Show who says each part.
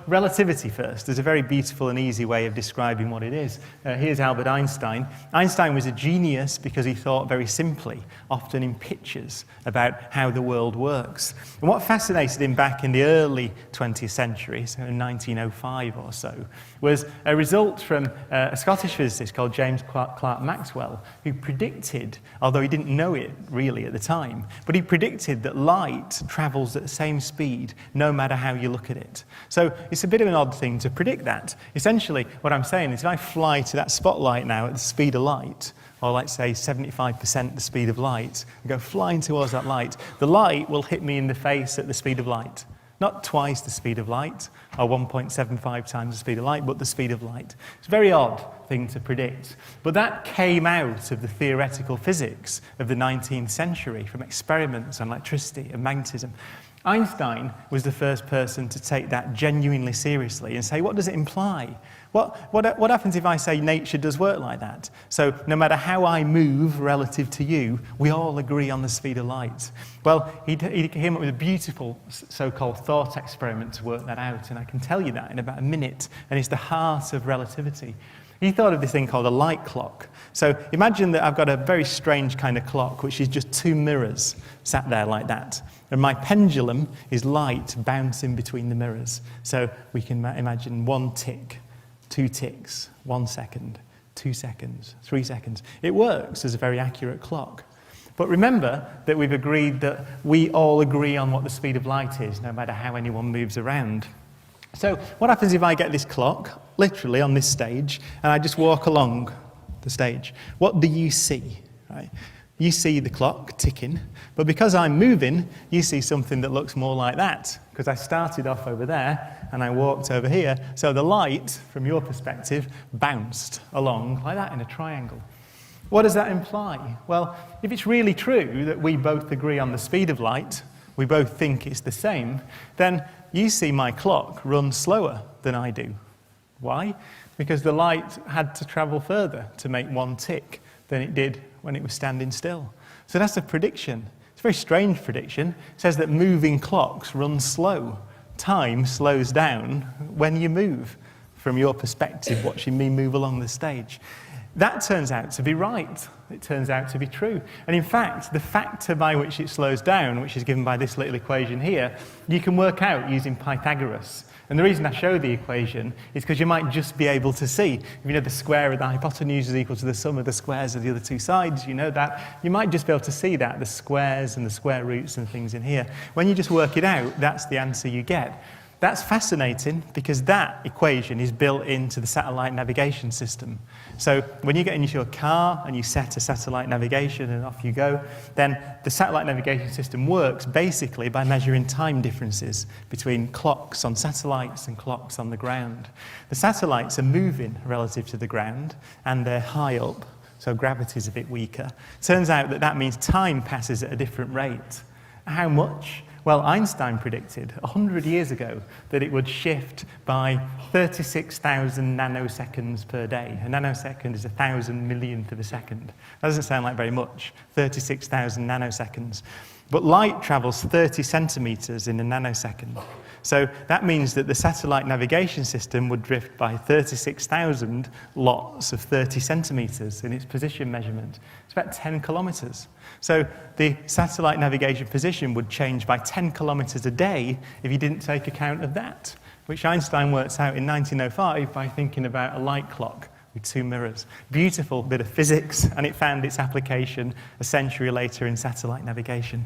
Speaker 1: relativity first. There's a very beautiful and easy way of describing what it is. Here's Albert Einstein. Einstein was a genius because he thought very simply, often in pictures, about how the world works. And what fascinated him back in the early 20th century, so in 1905 or so, was a result from a Scottish physicist called James Clerk Maxwell, who predicted, although he didn't know it really at the time, but he predicted that light travels at the same speed no matter how you look at it. So it's a bit of an odd thing to predict that. Essentially, what I'm saying is if I fly to that spotlight now at the speed of light, or let's say 75% the speed of light, and go flying towards that light, the light will hit me in the face at the speed of light. Not twice the speed of light, or 1.75 times the speed of light, but the speed of light. It's a very odd thing to predict. But that came out of the theoretical physics of the 19th century, from experiments on electricity and magnetism. Einstein was the first person to take that genuinely seriously and say, what does it imply? What happens if I say nature does work like that? So no matter how I move relative to you, we all agree on the speed of light. Well, he came up with a beautiful so-called thought experiment to work that out, and I can tell you that in about a minute, and it's the heart of relativity. He thought of this thing called a light clock. So imagine that I've got a very strange kind of clock, which is just two mirrors sat there like that. And my pendulum is light bouncing between the mirrors. So we can imagine 1 tick, 2 ticks, 1 second, 2 seconds, 3 seconds. It works as a very accurate clock. But remember that we've agreed that we all agree on what the speed of light is, no matter how anyone moves around. So what happens if I get this clock, literally on this stage, and I just walk along the stage? What do you see? Right? You see the clock ticking, but because I'm moving, you see something that looks more like that, because I started off over there and I walked over here, so the light, from your perspective, bounced along like that in a triangle. What does that imply? Well, if it's really true that we both agree on the speed of light, we both think it's the same, then you see my clock run slower than I do. Why? Because the light had to travel further to make 1 tick than it did when it was standing still. So that's a prediction. It's a very strange prediction. It says that moving clocks run slow. Time slows down when you move, from your perspective, watching me move along the stage. That turns out to be right. It turns out to be true. And in fact, the factor by which it slows down, which is given by this little equation here, you can work out using Pythagoras. And the reason I show the equation is because you might just be able to see, if you know the square of the hypotenuse is equal to the sum of the squares of the other two sides, you know that, you might just be able to see that, the squares and the square roots and things in here. When you just work it out, that's the answer you get. That's fascinating because that equation is built into the satellite navigation system. So when you get into your car and you set a satellite navigation and off you go, then the satellite navigation system works basically by measuring time differences between clocks on satellites and clocks on the ground. The satellites are moving relative to the ground and they're high up, so gravity is a bit weaker. Turns out that that means time passes at a different rate. How much? Well, Einstein predicted 100 years ago that it would shift by 36,000 nanoseconds per day. A nanosecond is 1,000 millionth of a second. That doesn't sound like very much, 36,000 nanoseconds. But light travels 30 centimeters in a nanosecond. So that means that the satellite navigation system would drift by 36,000 lots of 30 centimeters in its position measurement. It's about 10 kilometers. So the satellite navigation position would change by 10 kilometers a day if you didn't take account of that, which Einstein works out in 1905 by thinking about a light clock with two mirrors. Beautiful bit of physics, and it found its application a century later in satellite navigation.